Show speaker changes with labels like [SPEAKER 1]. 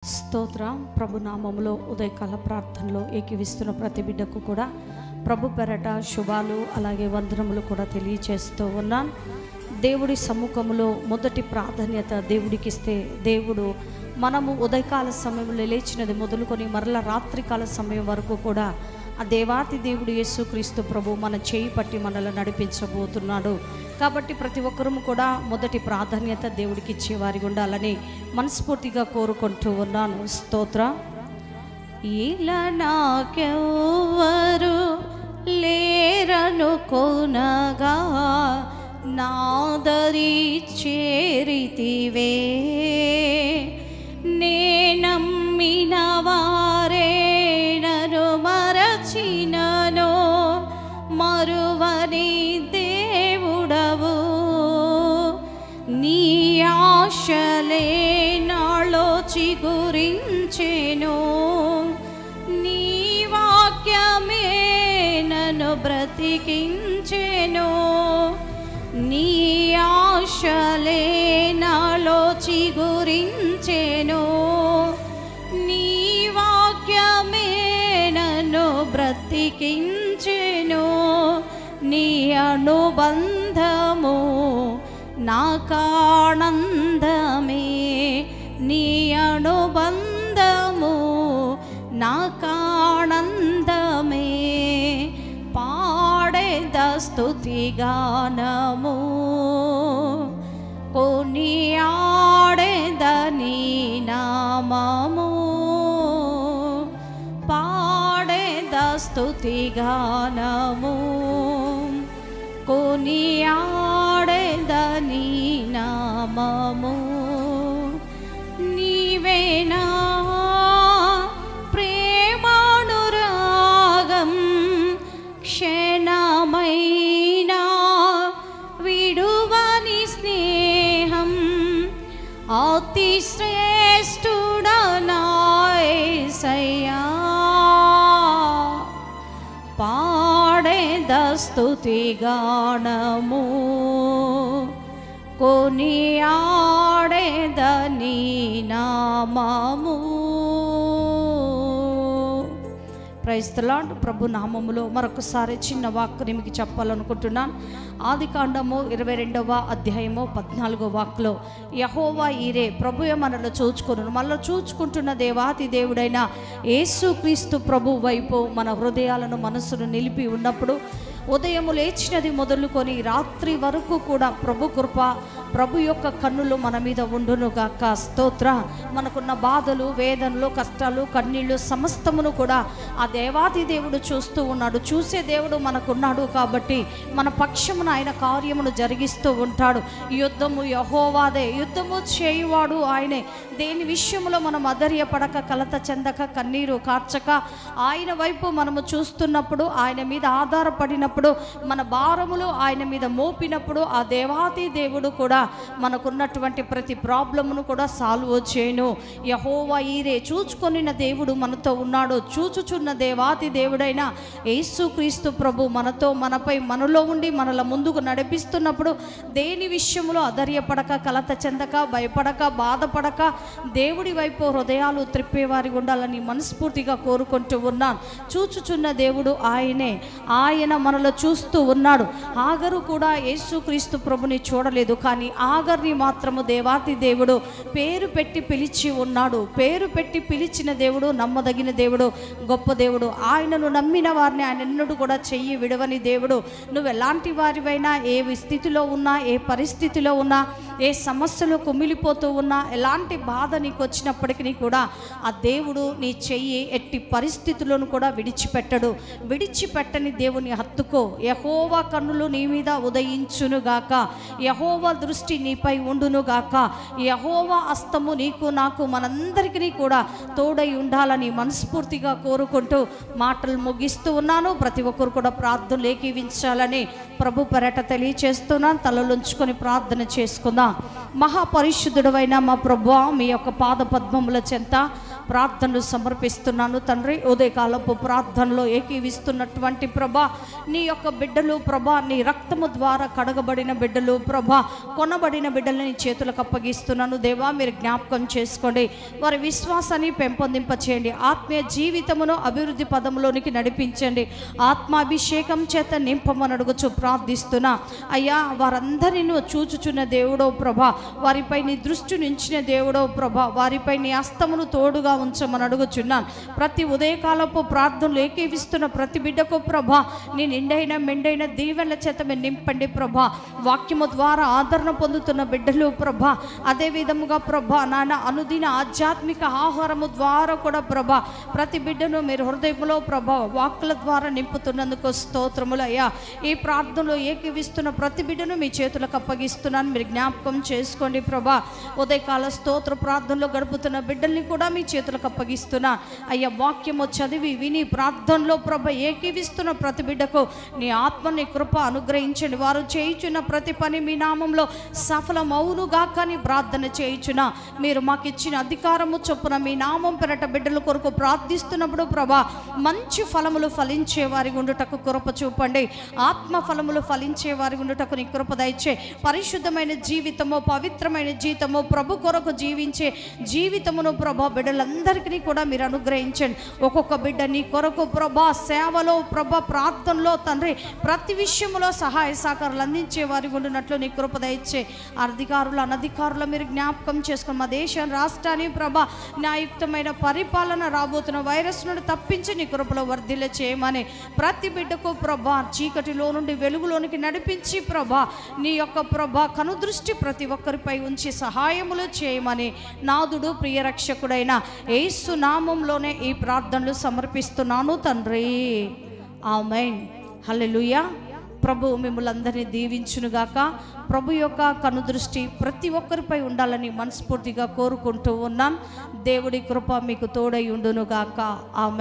[SPEAKER 1] స్తోత్రం. ప్రభు నామములో ఉదయకాల ప్రార్థనలో ఏకీవిస్తున్న ప్రతి బిడ్డకు కూడా ప్రభు పెరట శుభాలు అలాగే వందనములు కూడా తెలియచేస్తూ ఉన్నాను. దేవుడి సముఖములో మొదటి ప్రాధాన్యత దేవుడికిస్తే దేవుడు మనము ఉదయకాల సమయంలో లేచినది మొదలుకొని మరల రాత్రికాల సమయం వరకు కూడా ఆ దేవాతి దేవుడు యేసుక్రీస్తు ప్రభు మన చేయి పట్టి మనల్ని నడిపించబోతున్నాడు. కాబట్టి ప్రతి ఒక్కరూ కూడా మొదటి ప్రాధాన్యత దేవుడికి ఇచ్చేవారికి ఉండాలని మనస్ఫూర్తిగా కోరుకుంటూ ఉన్నాను. స్తోత్రం. ఇలా నాకెవ్వరు లేరనుకోనగా నాదరి చేరితివే, నేనమ్మిన వారే నన్ను మరచినను మరువని దేవుడవు, నీ ఆశలే నాలో చిగురించెను, నీ వాక్యమే నన్ను బ్రతికించెను, నీ ఆశలే నాలో చిగురించెను, నీ వాక్యమే నన్ను బ్రతికించెను, నీ అనుబంధము నాకానందమే, నీ అనుబంధము నాకానందమే, పాడేద స్తుతిగానము కొనియాడేద నీ నామము, పాడేద స్తుతిగానము కొనియాడేద నీ నామము, నీవేనా ప్రేమానురాగం క్షణమైనా విడువని స్నేహం, అతి శ్రేష్ఠుడా నా యేసయ్యా, పాడేద స్తుతిగానము కొనియాడేద నీ నామము. Praise the lord. ప్రభు నామములో మరొకసారి చిన్న వాక్కు మీకు చెప్పాలనుకుంటున్నాను. ఆదికాండము 22వ అధ్యాయము 14వ వాక్లో యెహోవా ఈరే ప్రభువే మనల్ని చూచుకొను, మళ్ళీ చూచుకుంటున్న దేవాతి దేవుడైన యేసుక్రీస్తు ప్రభు వైపు మన హృదయాలను మనసును నిలిపి ఉన్నప్పుడు ఉదయము లేచినది మొదలుకొని రాత్రి వరకు కూడా ప్రభు కృప ప్రభు యొక్క కన్నులు మన మీద ఉండునుగాక. స్తోత్ర. మనకున్న బాధలు వేదనలు కష్టాలు కన్నీళ్ళు సమస్తమును కూడా ఆ దేవాది దేవుడు చూస్తూ ఉన్నాడు. చూసే దేవుడు మనకున్నాడు కాబట్టి మన పక్షమున ఆయన కార్యమును జరిగిస్తూ ఉంటాడు. యుద్ధము యెహోవాదే, యుద్ధము చేయువాడు ఆయనే. దేని విషయంలో మనం అధైర్యపడక కలత చెందక కన్నీరు కార్చక ఆయన వైపు మనము చూస్తున్నప్పుడు ఆయన మీద ఆధారపడినప్పుడు మన భారములు ఆయన మీద మోపినప్పుడు ఆ దేవాతి దేవుడు కూడా మనకున్నటువంటి ప్రతి ప్రాబ్లమును కూడా సాల్వ్ చేయను. యెహోవా ఈరే చూచుకొనిన దేవుడు మనతో ఉన్నాడు. చూచుచున్న దేవాతి దేవుడైన యేసుక్రీస్తు ప్రభు మనతో మనపై మనలో ఉండి మనల ముందుకు నడిపిస్తున్నప్పుడు దేని విషయంలో అధైర్యపడక కలత చెందక భయపడక బాధపడక దేవుడి వైపు హృదయాలు త్రిప్పేవారి ఉండాలని మనస్ఫూర్తిగా కోరుకుంటూ ఉన్నాను. చూచుచున్న దేవుడు ఆయనే. ఆయన మనలో చూస్తూ ఉన్నాడు. ఆగరు కూడా యేసుక్రీస్తు ప్రభుని చూడలేదు, కానీ ఆగర్ని మాత్రము దేవాతి దేవుడు పేరు పెట్టి పిలిచి ఉన్నాడు. పేరు పెట్టి పిలిచిన దేవుడు నమ్మదగిన దేవుడు, గొప్ప దేవుడు. ఆయనను నమ్మిన వారిని ఆయన ఎన్నడూ కూడా చెయ్యి విడవని దేవుడు. నువ్వు ఎలాంటి వారివైనా, ఏ స్థితిలో ఉన్నా, ఏ పరిస్థితిలో ఉన్నా, ఏ సమస్యలు కుమిలిపోతూ ఉన్నా, ఎలాంటి బాధ నీకు వచ్చినప్పటికీ కూడా ఆ దేవుడు నీ చెయ్యి ఎట్టి పరిస్థితులను కూడా విడిచిపెట్టడు. విడిచిపెట్టని దేవుని హత్తుకో. యెహోవా కన్నులు నీ మీద ఉదయించునుగాక, యెహోవా దృష్టి నీపై ఉండునుగాక, యెహోవా హస్తము నీకు నాకు మనందరికీ కూడా తోడై ఉండాలని మనస్ఫూర్తిగా కోరుకుంటూ మాటలు ముగిస్తూ ఉన్నాను. ప్రతి ఒక్కరు కూడా ప్రార్థనలు ఏకీవించాలని ప్రభు పెరట తెలియచేస్తున్నాను. తలలుంచుకొని ప్రార్థన చేసుకుందాం. మహాపరిశుద్ధుడైన మా ప్రభువా, మీ యొక్క పాద పద్మముల చెంత ప్రార్థనలు సమర్పిస్తున్నాను తండ్రి. ఉదయకాలపు ప్రార్థనలో ఏకీవిస్తున్నటువంటి ప్రభా నీ యొక్క బిడ్డలు ప్రభా, నీ రక్తము ద్వారా కడగబడిన బిడ్డలు ప్రభా, కొన కొనబడిన బిడ్డల్ని నీ చేతులకు అప్పగిస్తున్నాను దేవా. మీరు జ్ఞాపకం చేసుకోండి, వారి విశ్వాసాన్ని పెంపొందింపచేయండి, ఆత్మీయ జీవితమును అభివృద్ధి పదంలోనికి నడిపించండి, ఆత్మాభిషేకం చేత నింపమని అడుగుచు ప్రార్థిస్తున్నా అయ్యా. వారందరినీ నువ్వు చూచుచున్న దేవుడో ప్రభా, వారిపై నీ దృష్టి నుంచిన దేవుడో ప్రభా, వారిపై నీ హస్తమును తోడుగా ఉంచమని అడుగుచున్నాను. ప్రతి ఉదయకాలపు ప్రార్థనలు ఏకీవిస్తున్న ప్రతి బిడ్డకు ప్రభా నీ నిండైన మెండైన దీవెనల చేత మీరు నింపండి ప్రభా. వాక్యము ద్వారా ఆదరణ పొందుతున్న బిడ్డలు ప్రభా, అదే విధముగా ప్రభా నాన్న అనుదిన ఆధ్యాత్మిక ఆహారము ద్వారా కూడా ప్రభా ప్రతి బిడ్డను మీరు హృదయంలో ప్రభా వాక్కుల ద్వారా నింపుతున్నందుకు స్తోత్రములు అయ్యా. ఈ ప్రార్థనలో ఏకీవిస్తున్న ప్రతి బిడ్డను మీ చేతులకు అప్పగిస్తున్నాను, మీరు జ్ఞాపకం చేసుకోండి ప్రభా. ఉదయకాల స్తోత్ర ప్రార్థనలో గడుపుతున్న బిడ్డల్ని కూడా మీ చేతులకు అప్పగిస్తున్నా అయ్యా. వాక్యము చదివి విని ప్రార్థనలో ప్రభా ఏకీవిస్తున్న ప్రతి బిడ్డకు నీ ఆత్మని కృప అనుగ్రహించండి. వారు చేయుచున్న ప్రతి పని మీ నామంలో సఫలమవునుగా కానీ ప్రార్థన చేయుచున్నా మీరు మాకు ఇచ్చిన అధికారము చొప్పున మీ నామం పెరట బిడ్డల కొరకు ప్రార్థిస్తున్నప్పుడు ప్రభా మంచి ఫలములు ఫలించే వారి ఉండుటకు కృప చూపండి, ఆత్మ ఫలములు ఫలించే వారి ఉండుటకు నీ కృప దయచే. పరిశుద్ధమైన జీవితము, పవిత్రమైన జీవితము, ప్రభు కొరకు జీవించే జీవితమును ప్రభా బిడ్డలందరికీ కూడా మీరు అనుగ్రహించండి. ఒక్కొక్క బిడ్డ నీ కొరకు ప్రభా సేవలో ప్రభా ప్రార్థనలో తండ్రి ప్రతి విషయంలో సహాయ సహకారాలు అందించే వారి ఉండినట్లు నీ కృప దయచే. అధికారులు అనధికారులు మీరు జ్ఞాపకం చేసుకుని మా దేశం రాష్ట్రాన్ని ప్రభా న్యాయయుక్తమైన పరిపాలన రాబోతున్న వైరస్ నుండి తప్పించి నీ కృపలో వర్ధిల్ల చేయమని ప్రతి బిడ్డకు ప్రభా చీకటిలో నుండి వెలుగులోనికి నడిపించి ప్రభా నీ యొక్క ప్రభా కనుదృష్టి ప్రతి ఒక్కరిపై ఉంచి సహాయములు చేయమని నాదుడు ప్రియరక్షకుడైన యేసు నామంలోనే ఈ ప్రార్థనలు సమర్పిస్తున్నాను తండ్రి, ఆమేన్. హల్లెలూయా. ప్రభు మిమ్మల్ని అందరినీ దీవించునుగాక. ప్రభు యొక్క కనుదృష్టి ప్రతి ఒక్కరిపై ఉండాలని మనస్ఫూర్తిగా కోరుకుంటూ ఉన్నాం. దేవుడి కృప మీకు తోడై ఉండునుగాక. ఆమేన్.